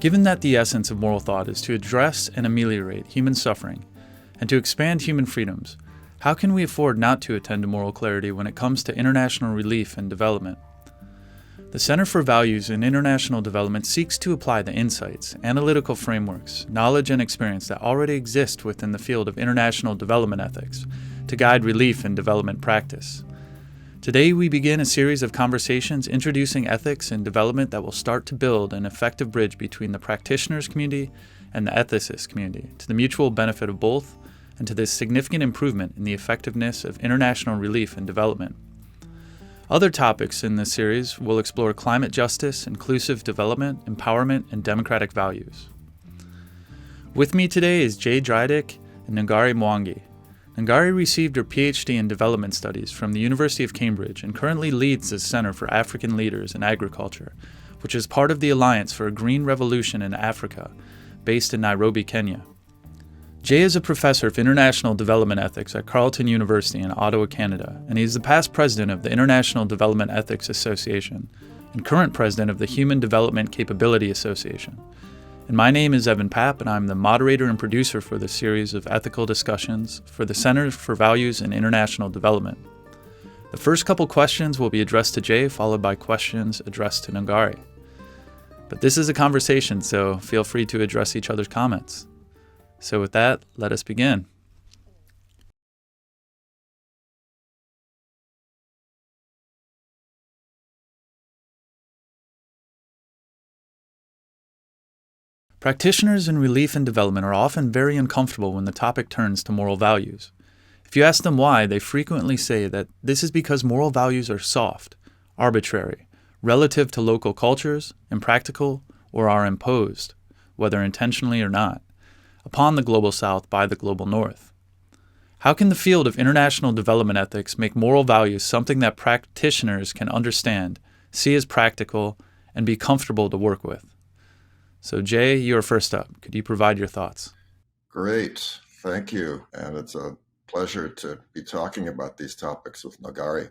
Given that the essence of moral thought is to address and ameliorate human suffering and to expand human freedoms, how can we afford not to attend to moral clarity when it comes to international relief and development? The Center for Values in International Development seeks to apply the insights, analytical frameworks, knowledge, and experience that already exist within the field of international development ethics to guide relief and development practice. Today, we begin a series of conversations introducing ethics in development that will start to build an effective bridge between the practitioners community and the ethicists community to the mutual benefit of both and to this significant improvement in the effectiveness of international relief and development. Other topics in this series will explore climate justice, inclusive development, empowerment, and democratic values. With me today is Drydyk and Nungari Mwangi. Nungari received her PhD in Development Studies from the University of Cambridge and currently leads the Center for African Leaders in Agriculture, which is part of the Alliance for a Green Revolution in Africa, based in Nairobi, Kenya. Jay is a professor of international development ethics at Carleton University in Ottawa, Canada, and he is the past president of the International Development Ethics Association and current president of the Human Development Capability Association. And my name is Evan Papp, and I'm the moderator and producer for this series of ethical discussions for the Center for Values in International Development. The first couple questions will be addressed to Jay, followed by questions addressed to Nungari. But this is a conversation, so feel free to address each other's comments. So with that, let us begin. Practitioners in relief and development are often very uncomfortable when the topic turns to moral values. If you ask them why, they frequently say that this is because moral values are soft, arbitrary, relative to local cultures, impractical, or are imposed, whether intentionally or not, upon the Global South by the Global North. How can the field of international development ethics make moral values something that practitioners can understand, see as practical, and be comfortable to work with? So Jay, you're first up. Could you provide your thoughts? Great. Thank you. And it's a pleasure to be talking about these topics with Nungari.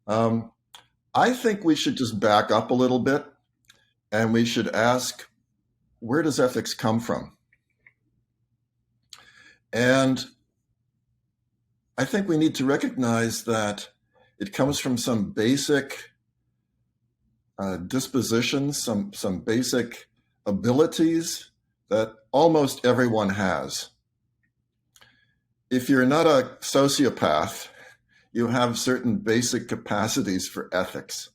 I think we should just back up a little bit and we should ask, where does ethics come from? And I think we need to recognize that it comes from some basic dispositions, some basic abilities that almost everyone has. If you're not a sociopath, you have certain basic capacities for ethics.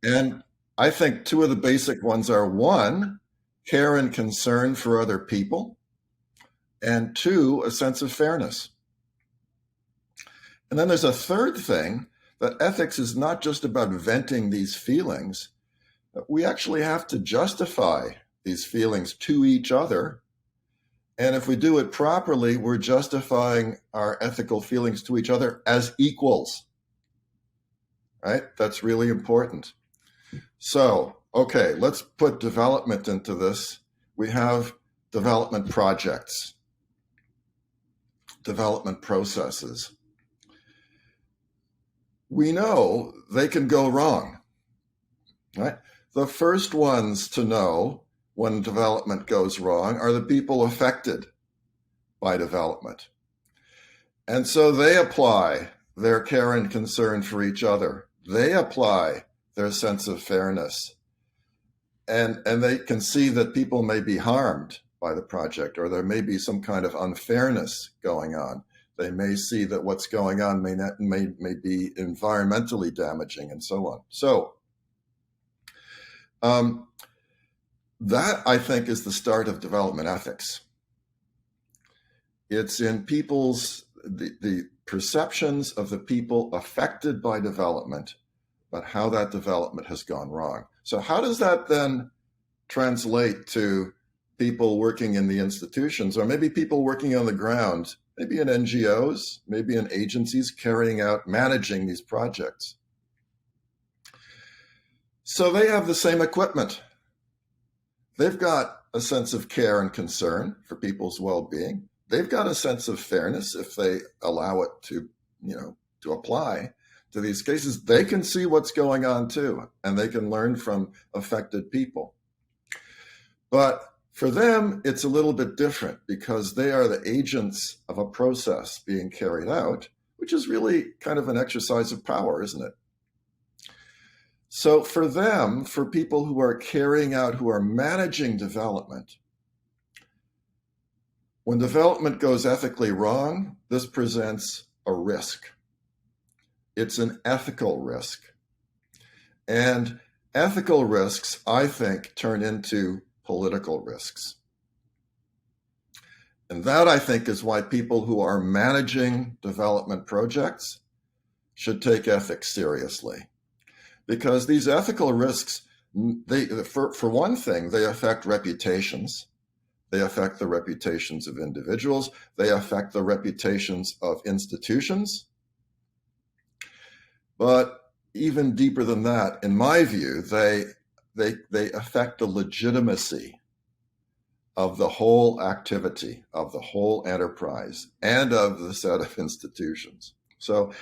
And I think two of the basic ones are, one, care and concern for other people, and two, a sense of fairness. And then there's a third thing, that ethics is not just about venting these feelings. We actually have to justify these feelings to each other. And if we do it properly, we're justifying our ethical feelings to each other as equals, right? That's really important. So, okay, let's put development into this. We have development projects, development processes. We know they can go wrong, right? The first ones to know when development goes wrong are the people affected by development. And so they apply their care and concern for each other. They apply their sense of fairness. And they can see that people may be harmed by the project, or there may be some kind of unfairness going on. They may see that what's going on may be environmentally damaging and so on. So that, I think, is the start of development ethics. It's in the perceptions of the people affected by development, but how that development has gone wrong. So how does that then translate to people working in the institutions, or maybe people working on the ground, maybe in NGOs, maybe in agencies managing these projects? So they have the same equipment. They've got a sense of care and concern for people's well-being. They've got a sense of fairness if they allow it to apply to these cases. They can see what's going on too, and they can learn from affected people. But for them, it's a little bit different because they are the agents of a process being carried out, which is really kind of an exercise of power, isn't it? So for them, for people who are carrying out, who are managing development, when development goes ethically wrong, this presents a risk. It's an ethical risk. And ethical risks, I think, turn into political risks. And that, I think, is why people who are managing development projects should take ethics seriously. Because these ethical risks, for one thing, they affect reputations. They affect the reputations of individuals. They affect the reputations of institutions. But even deeper than that, in my view, they affect the legitimacy of the whole activity, of the whole enterprise, and of the set of institutions. So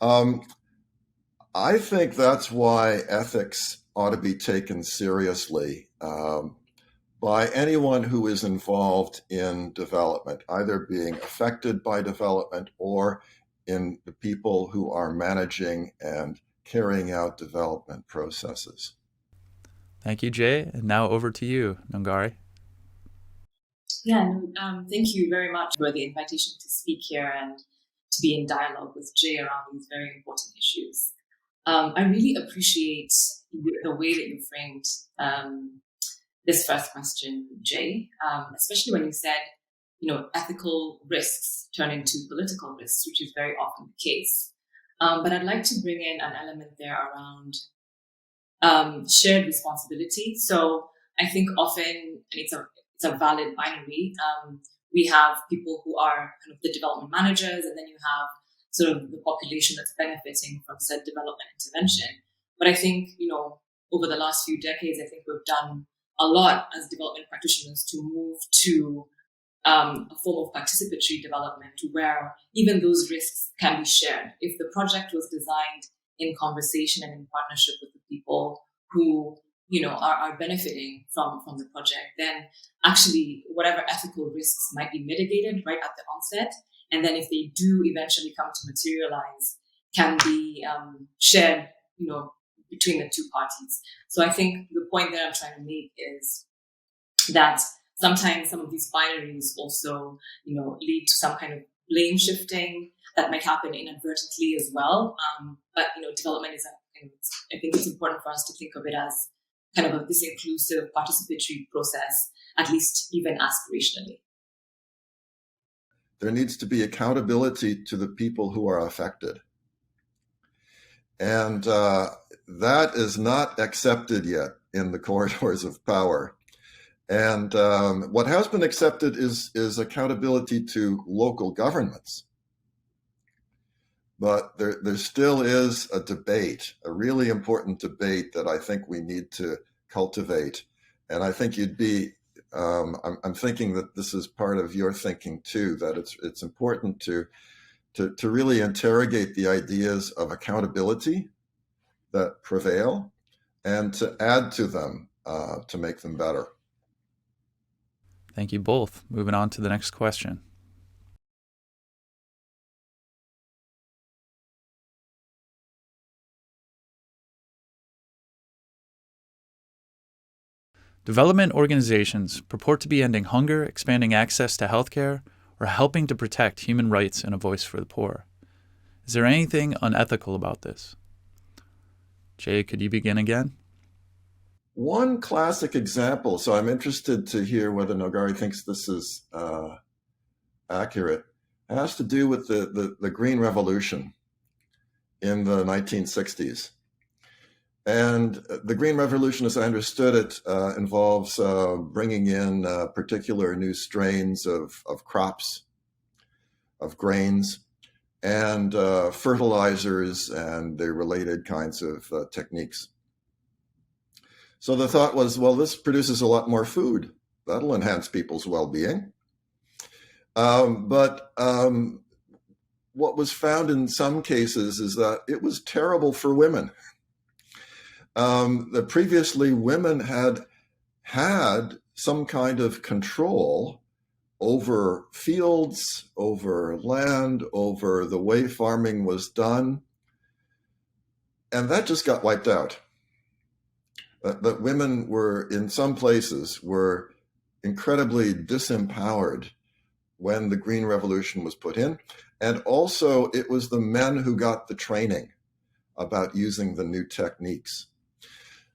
I think that's why ethics ought to be taken seriously by anyone who is involved in development, either being affected by development or in the people who are managing and carrying out development processes. Thank you, Jay. And now over to you, Nungari. Yeah, thank you very much for the invitation to speak here and to be in dialogue with Jay around these very important issues. I really appreciate the way that you framed this first question, Jay, especially when you said, ethical risks turn into political risks, which is very often the case. But I'd like to bring in an element there around shared responsibility. So I think often, and it's a valid binary, we have people who are kind of the development managers, and then you have sort of the population that's benefiting from said development intervention. But I think, over the last few decades, I think we've done a lot as development practitioners to move to a form of participatory development where even those risks can be shared. If the project was designed in conversation and in partnership with the people who are benefiting from the project, then actually whatever ethical risks might be mitigated right at the onset. And then if they do eventually come to materialize, can be shared, between the two parties. So I think the point that I'm trying to make is that sometimes some of these binaries also, lead to some kind of blame shifting that might happen inadvertently as well. But development is I think it's important for us to think of it as kind of this inclusive participatory process, at least even aspirationally. There needs to be accountability to the people who are affected. And that is not accepted yet in the corridors of power. And what has been accepted is accountability to local governments. But there still is a debate, a really important debate that I think we need to cultivate. And I think you'd be, I'm thinking that this is part of your thinking too, that it's important to really interrogate the ideas of accountability that prevail and to add to them to make them better. Thank you both. Moving on to the next question. Development organizations purport to be ending hunger, expanding access to healthcare, or helping to protect human rights and a voice for the poor. Is there anything unethical about this? Jay, could you begin again? One classic example, so I'm interested to hear whether Nungari thinks this is accurate, has to do with the Green Revolution in the 1960s. And the Green Revolution, as I understood it, involves bringing in particular new strains of crops, of grains, and fertilizers and the related kinds of techniques. So the thought was, well, this produces a lot more food. That'll enhance people's well-being. But what was found in some cases is that it was terrible for women. That previously women had some kind of control over fields, over land, over the way farming was done. And that just got wiped out. That women were, in some places, were incredibly disempowered when the Green Revolution was put in. And also, it was the men who got the training about using the new techniques.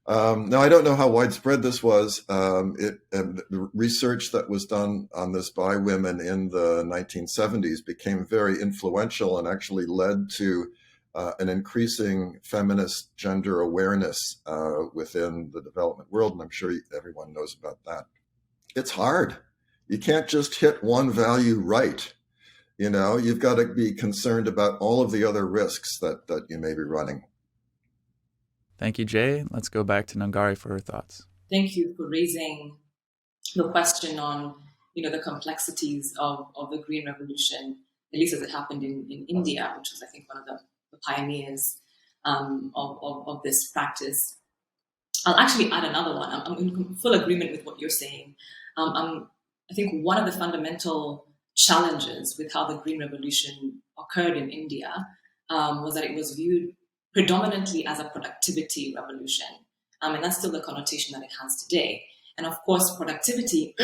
Now, I don't know how widespread this was. The research that was done on this by women in the 1970s became very influential and actually led to an increasing feminist gender awareness within the development world. And I'm sure everyone knows about that. It's hard. You can't just hit one value right. You've got to be concerned about all of the other risks that you may be running. Thank you, Jay. Let's go back to Nungari for her thoughts. Thank you for raising the question on, the complexities of the Green Revolution, at least as it happened in India, which was, I think, one of the pioneers of this practice. I'll actually add another one. I'm in full agreement with what you're saying. I think one of the fundamental challenges with how the Green Revolution occurred in India was that it was viewed predominantly as a productivity revolution. And that's still the connotation that it has today. And of course, productivity,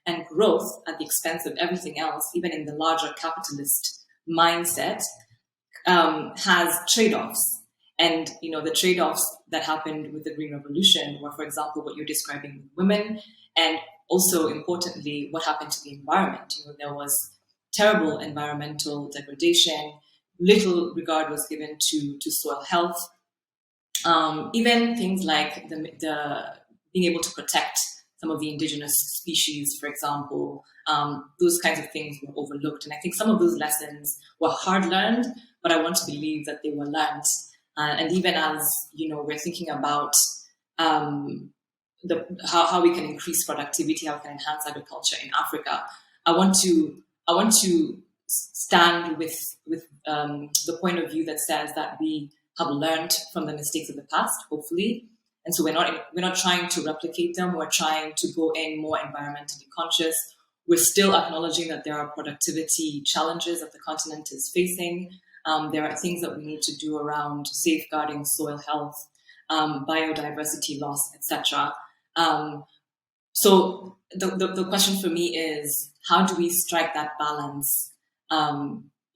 and growth at the expense of everything else, even in the larger capitalist mindset, has trade-offs. And, the trade-offs that happened with the Green Revolution were, for example, what you're describing with women, and also, importantly, what happened to the environment. There was terrible environmental degradation. Little regard was given to soil health. Even things like the being able to protect some of the indigenous species, for example, those kinds of things were overlooked. And I think some of those lessons were hard learned, but I want to believe that they were learned. And even as, we're thinking about how we can increase productivity, how we can enhance agriculture in Africa, I want to stand with the point of view that says that we have learned from the mistakes of the past, hopefully, and so we're not trying to replicate them. We're trying to go in more environmentally conscious. We're still acknowledging that there are productivity challenges that the continent is facing. There are things that we need to do around safeguarding soil health, biodiversity loss, etc. So the question for me is, how do we strike that balance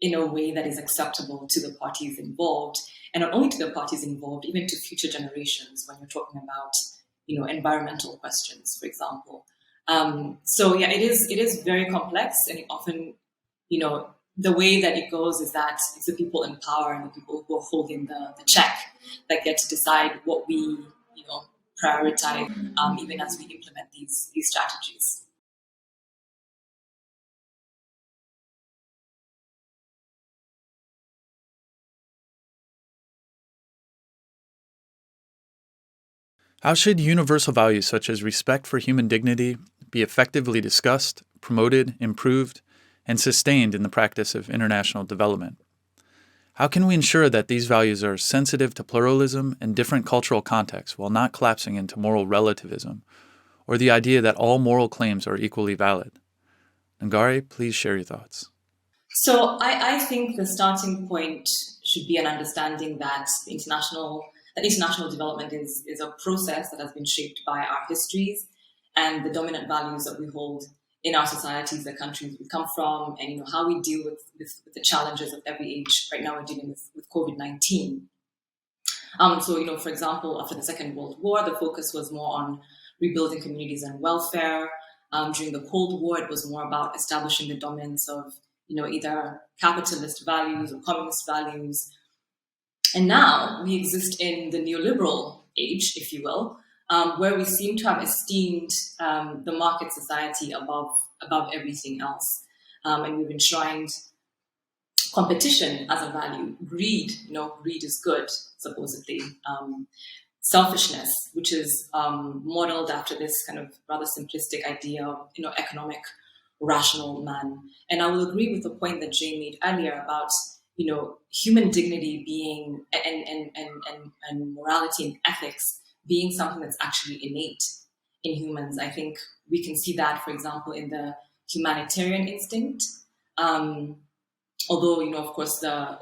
in a way that is acceptable to the parties involved, and not only to the parties involved, even to future generations when you're talking about, environmental questions, for example. It is very complex, and often, the way that it goes is that it's the people in power and the people who are holding the check that get to decide what we, prioritize, even as we implement these strategies. How should universal values such as respect for human dignity be effectively discussed, promoted, improved, and sustained in the practice of international development? How can we ensure that these values are sensitive to pluralism and different cultural contexts while not collapsing into moral relativism, or the idea that all moral claims are equally valid? Nungari, please share your thoughts. So I think the starting point should be an understanding that international development is a process that has been shaped by our histories and the dominant values that we hold in our societies, the countries we come from, and how we deal with the challenges of every age. Right now, we're dealing with COVID-19. For example, after the Second World War, the focus was more on rebuilding communities and welfare. During the Cold War, it was more about establishing the dominance of either capitalist values or communist values. And now we exist in the neoliberal age, if you will, where we seem to have esteemed the market society above everything else. And we've enshrined competition as a value. Greed is good, supposedly. Selfishness, which is modeled after this kind of rather simplistic idea of economic rational man. And I will agree with the point that Jay made earlier about human dignity being and morality and ethics being something that's actually innate. in humans. I think we can see that, for example, in the humanitarian instinct. Although, of course, the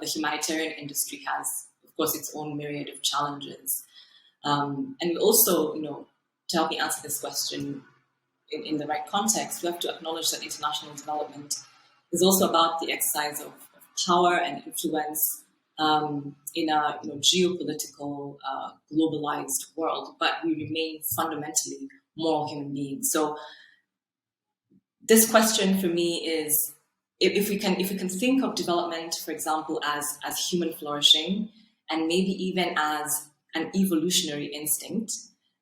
humanitarian industry has, of course, its own myriad of challenges. And also, to help me answer this question in the right context, we have to acknowledge that international development is also about the exercise of power and influence in a geopolitical, globalized world, but we remain fundamentally moral human beings. So this question for me is, if we can think of development, for example, as human flourishing, and maybe even as an evolutionary instinct,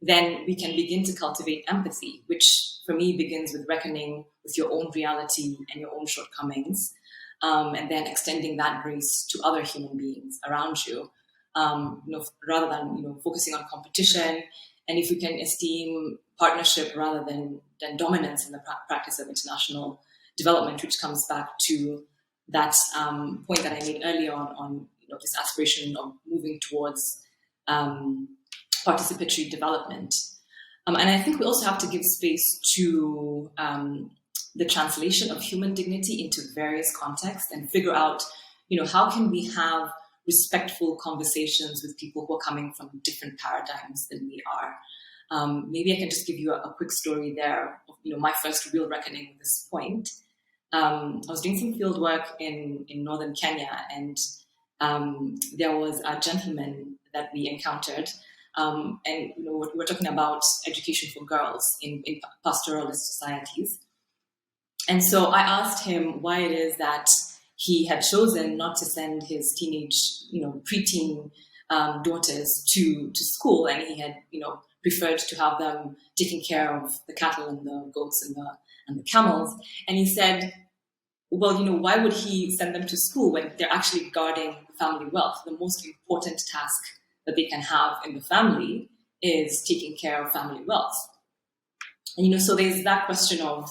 then we can begin to cultivate empathy, which for me begins with reckoning with your own reality and your own shortcomings, and then extending that grace to other human beings around you, rather than focusing on competition. And if we can esteem partnership rather than dominance in the practice of international development, which comes back to that point that I made earlier on this aspiration of moving towards participatory development. And I think we also have to give space to the translation of human dignity into various contexts and figure out, how can we have respectful conversations with people who are coming from different paradigms than we are. Maybe I can just give you a quick story there of, my first real reckoning with this point. I was doing some field work in northern Kenya, and there was a gentleman that we encountered. And we're talking about education for girls in pastoralist societies. And so I asked him why it is that he had chosen not to send his teenage, preteen daughters to school, and he had, preferred to have them taking care of the cattle and the goats and the camels. And he said, well, why would he send them to school when they're actually guarding family wealth? The most important task that they can have in the family is taking care of family wealth. And, so there's that question of,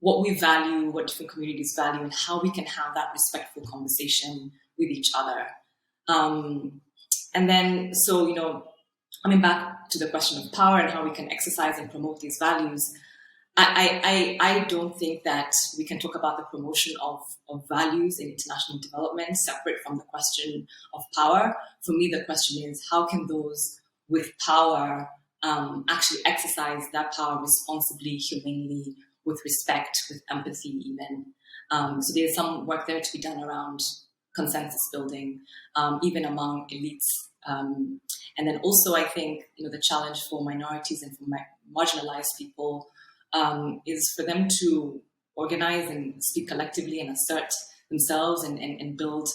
what we value, what different communities value, and how we can have that respectful conversation with each other. And then, so, coming back to the question of power and how we can exercise and promote these values, I don't think that we can talk about the promotion of values in international development separate from the question of power. For me, the question is, how can those with power actually exercise that power responsibly, humanely, with respect, with empathy even. So there's some work there to be done around consensus building, even among elites. And then also I think, the challenge for minorities and for marginalized people is for them to organize and speak collectively and assert themselves and build,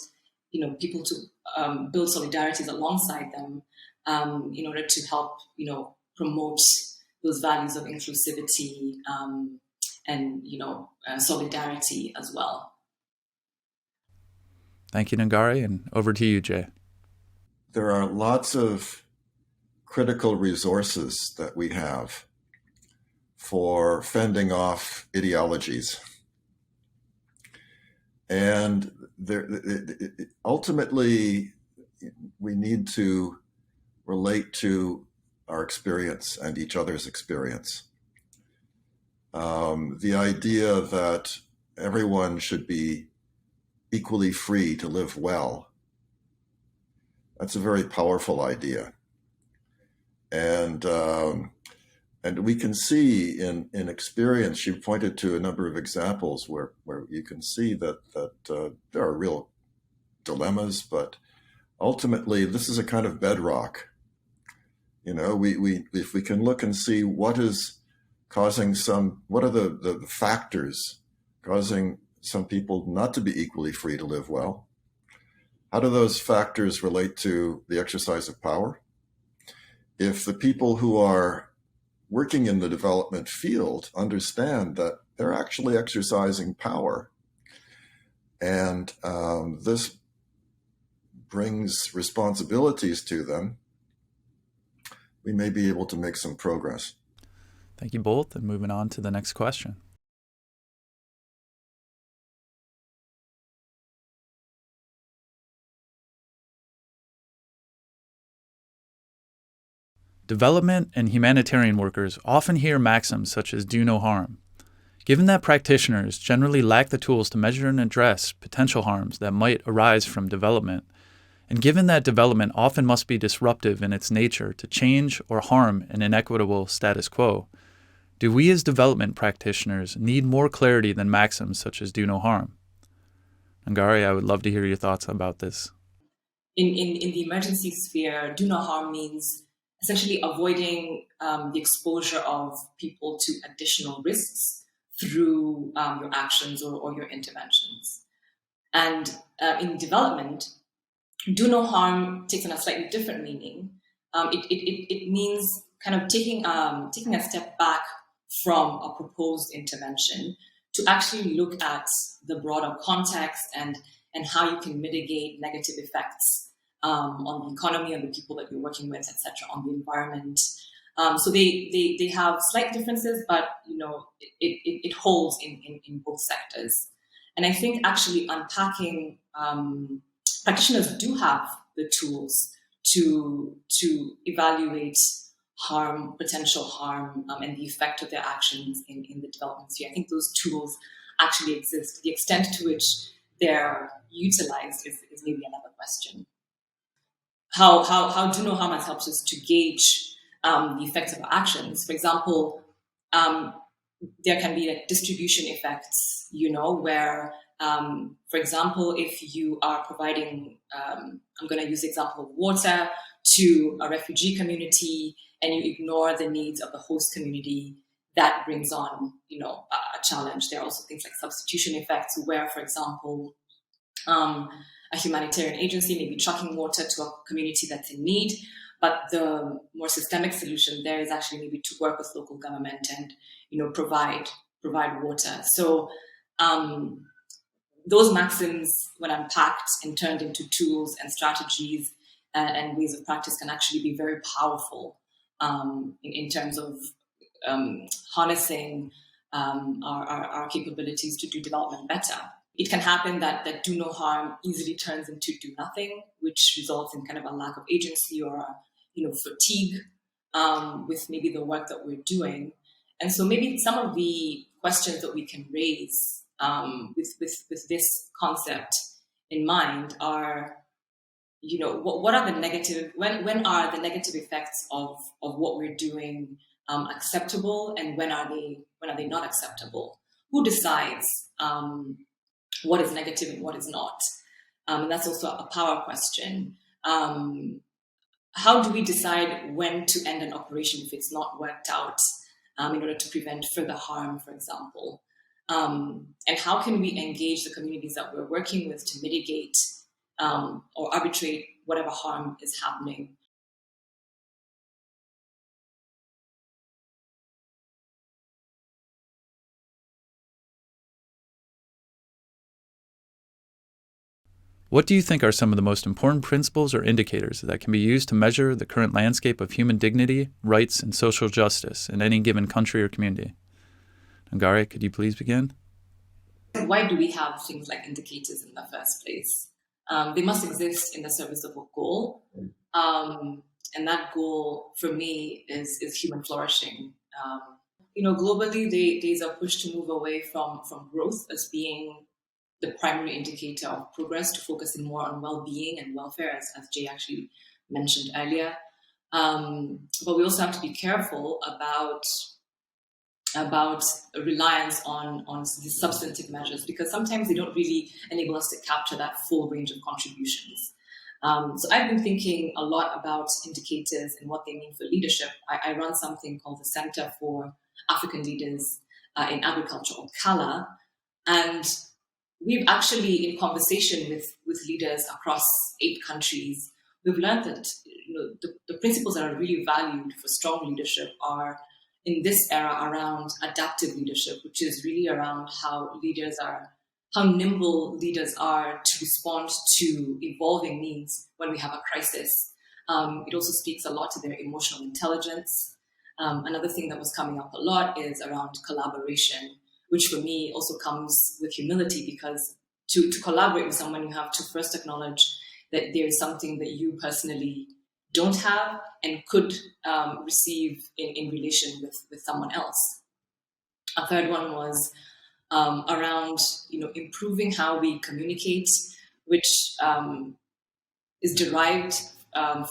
people to build solidarities alongside them in order to help, promote those values of inclusivity and, solidarity as well. Thank you, Nungari, and over to you, Jay. There are lots of critical resources that we have for fending off ideologies. And ultimately, we need to relate to our experience and each other's experience. The idea that everyone should be equally free to live well, that's a very powerful idea. And we can see in experience, you pointed to a number of examples where you can see that there are real dilemmas, but ultimately this is a kind of bedrock. We if we can look and see what is causing what are the factors causing some people not to be equally free to live well? How do those factors relate to the exercise of power? If the people who are working in the development field understand that they're actually exercising power, and this brings responsibilities to them, we may be able to make some progress. Thank you both, and moving on to the next question. Development and humanitarian workers often hear maxims such as do no harm. Given that practitioners generally lack the tools to measure and address potential harms that might arise from development, and given that development often must be disruptive in its nature to change or harm an inequitable status quo, do we as development practitioners need more clarity than maxims such as do no harm? Nungari, I would love to hear your thoughts about this. In the emergency sphere, do no harm means essentially avoiding the exposure of people to additional risks through your actions or your interventions. And in development, do no harm takes on a slightly different meaning. It means kind of taking a step back from a proposed intervention to actually look at the broader context and how you can mitigate negative effects on the economy, on the people that you're working with, etc., on the environment. So they have slight differences, but it holds in both sectors. And I think actually unpacking practitioners do have the tools to evaluate harm, potential harm, and the effect of their actions in the development sphere. I think those tools actually exist. The extent to which they're utilized is maybe another question. How do no harm has helped us to gauge the effects of our actions? For example, there can be like distribution effects, where, for example, if you are providing, I'm going to use the example of water to a refugee community and you ignore the needs of the host community, that brings on, a challenge. There are also things like substitution effects where, for example, a humanitarian agency may be trucking water to a community that's in need, but the more systemic solution there is actually maybe to work with local government and, provide water. So those maxims, when unpacked and turned into tools and strategies and ways of practice, can actually be very powerful in terms of harnessing our capabilities to do development better. It can happen that do no harm easily turns into do nothing, which results in kind of a lack of agency or fatigue with maybe the work that we're doing. And so maybe some of the questions that we can raise with this concept in mind are, what are the negative, when are the negative effects of what we're doing acceptable, and when are they not acceptable? Who decides what is negative and what is not? And that's also a power question. How do we decide when to end an operation if it's not worked out in order to prevent further harm, for example? And how can we engage the communities that we're working with to mitigate or arbitrate whatever harm is happening? What do you think are some of the most important principles or indicators that can be used to measure the current landscape of human dignity, rights, and social justice in any given country or community? Nungari, could you please begin? Why do we have things like indicators in the first place? They must exist in the service of a goal. And that goal, for me, is human flourishing. Globally, there's a push to move away from growth as being the primary indicator of progress, to focusing more on well-being and welfare, as Jay actually mentioned earlier. But we also have to be careful about reliance on the substantive measures, because sometimes they don't really enable us to capture that full range of contributions. So I've been thinking a lot about indicators and what they mean for leadership. I run something called the Center for African Leaders in Agriculture, or CALA, and we've actually, in conversation with leaders across 8 countries, we've learned that the principles that are really valued for strong leadership are, in this era, around adaptive leadership, which is really around how nimble leaders are to respond to evolving needs when we have a crisis. It also speaks a lot to their emotional intelligence. Another thing that was coming up a lot is around collaboration, which for me also comes with humility, because to collaborate with someone, you have to first acknowledge that there is something that you personally don't have and could receive in relation with someone else. A third one was around improving how we communicate, which is derived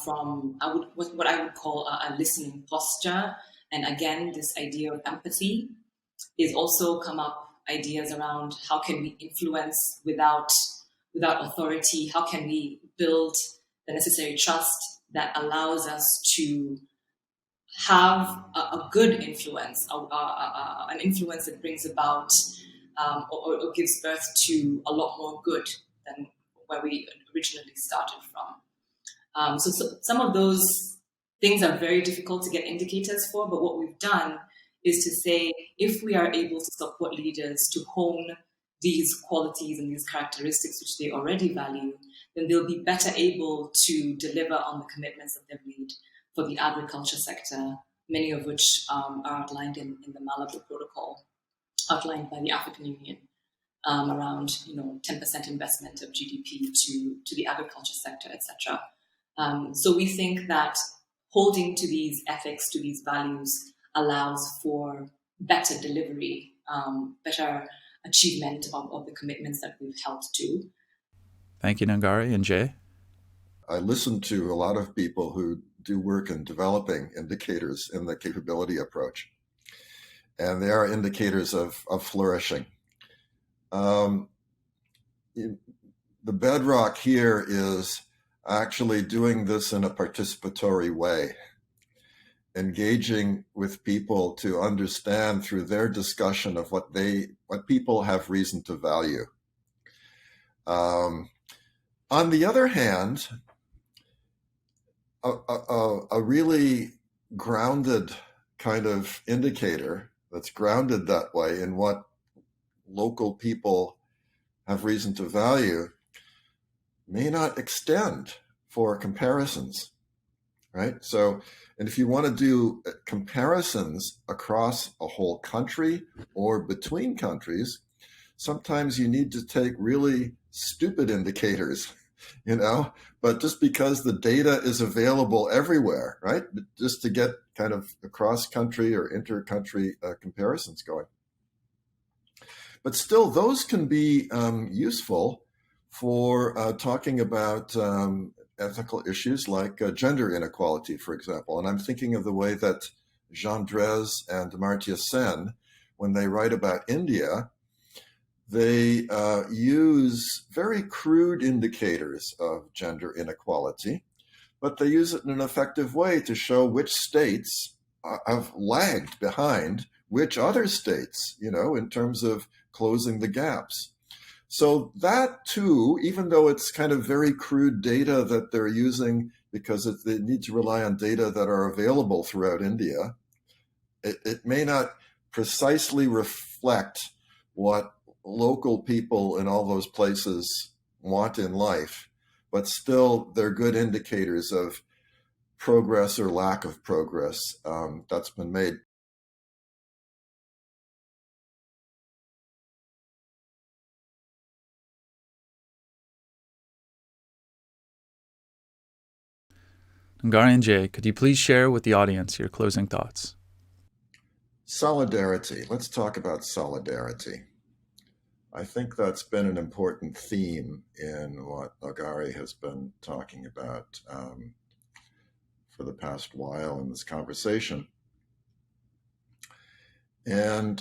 from what I would call a listening posture. And again, this idea of empathy is also come up ideas around how can we influence without authority, how can we build the necessary trust that allows us to have a good influence, an influence that brings about or gives birth to a lot more good than where we originally started from. So some of those things are very difficult to get indicators for, but what we've done is to say, if we are able to support leaders to hone these qualities and these characteristics which they already value, then they'll be better able to deliver on the commitments that they've made for the agriculture sector, many of which are outlined in the Malabo Protocol, outlined by the African Union, around 10% investment of GDP to the agriculture sector, etc. So we think that holding to these ethics, to these values, allows for better delivery, better achievement of the commitments that we've held to. Thank you, Nungari. And Jay? I listen to a lot of people who do work in developing indicators in the capability approach, and they are indicators of flourishing. The bedrock here is actually doing this in a participatory way, engaging with people to understand through their discussion of what people have reason to value. On the other hand, a really grounded kind of indicator that's grounded that way in what local people have reason to value may not extend for comparisons, right? So, and if you want to do comparisons across a whole country or between countries, sometimes you need to take really stupid indicators, but just because the data is available everywhere, right? Just to get kind of cross-country or inter-country comparisons going. But still, those can be useful for talking about ethical issues like gender inequality, for example. And I'm thinking of the way that Jean Drèze and Amartya Sen, when they write about India, they use very crude indicators of gender inequality, but they use it in an effective way to show which states have lagged behind which other states, in terms of closing the gaps. So that too, even though it's kind of very crude data that they're using because they need to rely on data that are available throughout India, it may not precisely reflect what local people in all those places want in life, but still they're good indicators of progress or lack of progress that's been made. Nungari and Jay, could you please share with the audience your closing thoughts? Solidarity. Let's talk about solidarity. I think that's been an important theme in what Nungari has been talking about for the past while in this conversation. And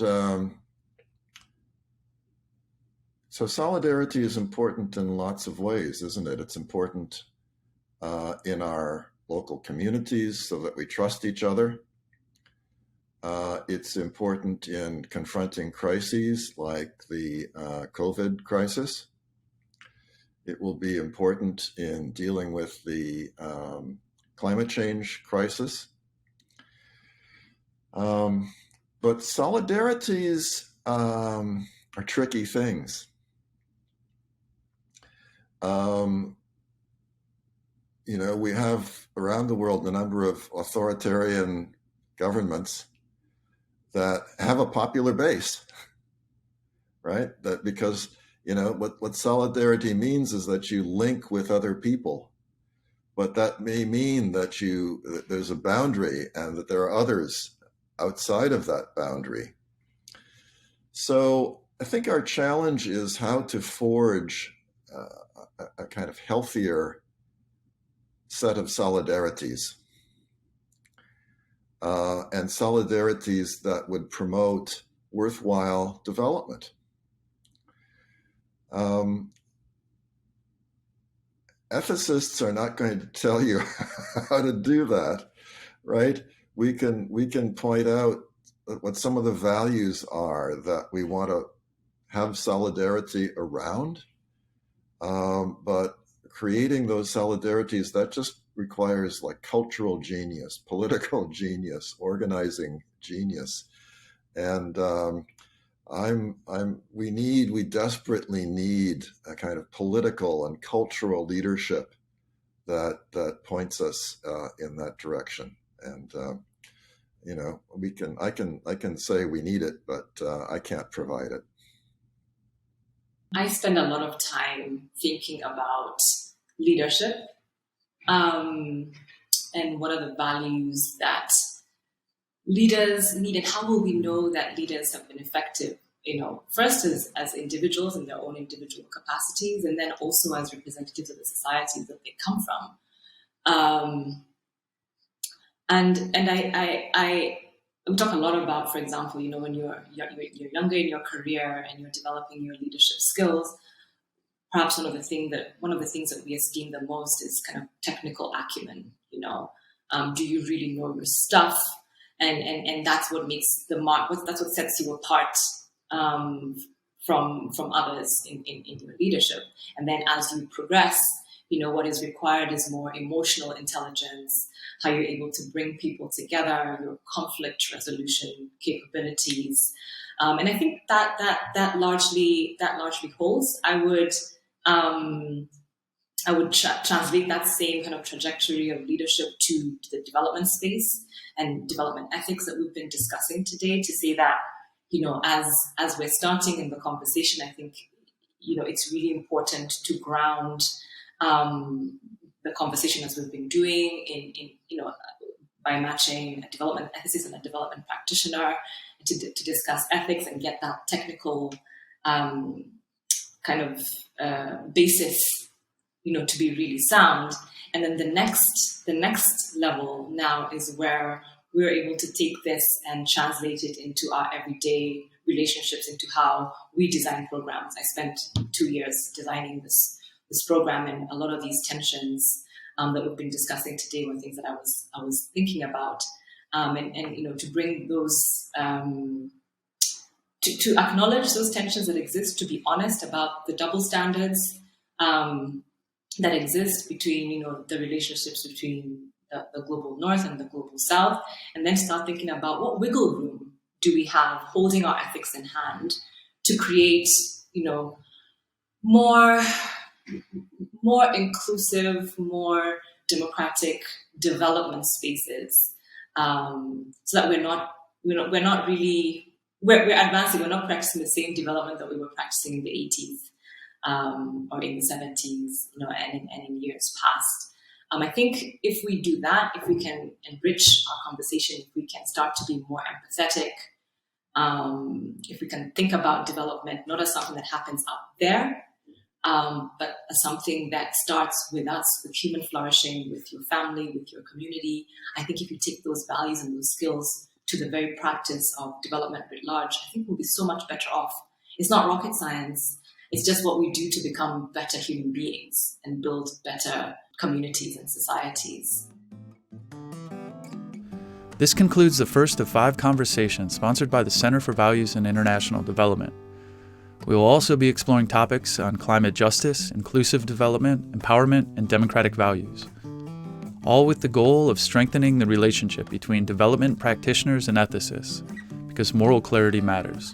so solidarity is important in lots of ways, isn't it? It's important in our local communities so that we trust each other. It's important in confronting crises like the COVID crisis. It will be important in dealing with the climate change crisis. But solidarities are tricky things. We have around the world a number of authoritarian governments that have a popular base, right? That because, what solidarity means is that you link with other people. but that may mean that there's a boundary and that there are others outside of that boundary. So I think our challenge is how to forge a kind of healthier set of solidarities, and solidarities that would promote worthwhile development. Ethicists are not going to tell you how to do that, right? We can point out what some of the values are that we want to have solidarity around, but creating those solidarities, that just requires like cultural genius, political genius, organizing genius, and we desperately need a kind of political and cultural leadership that points us in that direction. And I can say we need it, but I can't provide it. I spend a lot of time thinking about leadership, and what are the values that leaders need, and how will we know that leaders have been effective? First as individuals in their own individual capacities, and then also as representatives of the societies that they come from. And I talk a lot about, for example, when you're younger in your career and you're developing your leadership skills, perhaps one of the things that we esteem the most is kind of technical acumen. Do you really know your stuff? And that's what makes the mark. That's what sets you apart from others in your leadership. And then as you progress, what is required is more emotional intelligence, how you're able to bring people together, your conflict resolution capabilities. And I think that largely holds. I would translate that same kind of trajectory of leadership to the development space and development ethics that we've been discussing today, to say that, as we're starting in the conversation, I think, it's really important to ground the conversation as we've been doing in by matching a development ethicist and a development practitioner to discuss ethics and get that technical kind of basis, to be really sound. And then the next level now is where we're able to take this and translate it into our everyday relationships, into how we design programs. I spent 2 years designing this program, and a lot of these tensions that we've been discussing today were things that I was thinking about, and to bring those to acknowledge those tensions that exist, to be honest about the double standards that exist between the relationships between the global north and the global south, and then start thinking about what wiggle room do we have holding our ethics in hand to create more inclusive, more democratic development spaces, so that we're advancing. We're not practicing the same development that we were practicing in the 80s or in the 70s, and in years past. I think if we do that, if we can enrich our conversation, if we can start to be more empathetic, if we can think about development not as something that happens out there, but as something that starts with us, with human flourishing, with your family, with your community. I think if you take those values and those skills to the very practice of development writ large, I think we'll be so much better off. It's not rocket science. It's just what we do to become better human beings and build better communities and societies. This concludes the first of 5 conversations sponsored by the Center for Values in International Development. We will also be exploring topics on climate justice, inclusive development, empowerment, and democratic values, all with the goal of strengthening the relationship between development practitioners and ethicists, because moral clarity matters.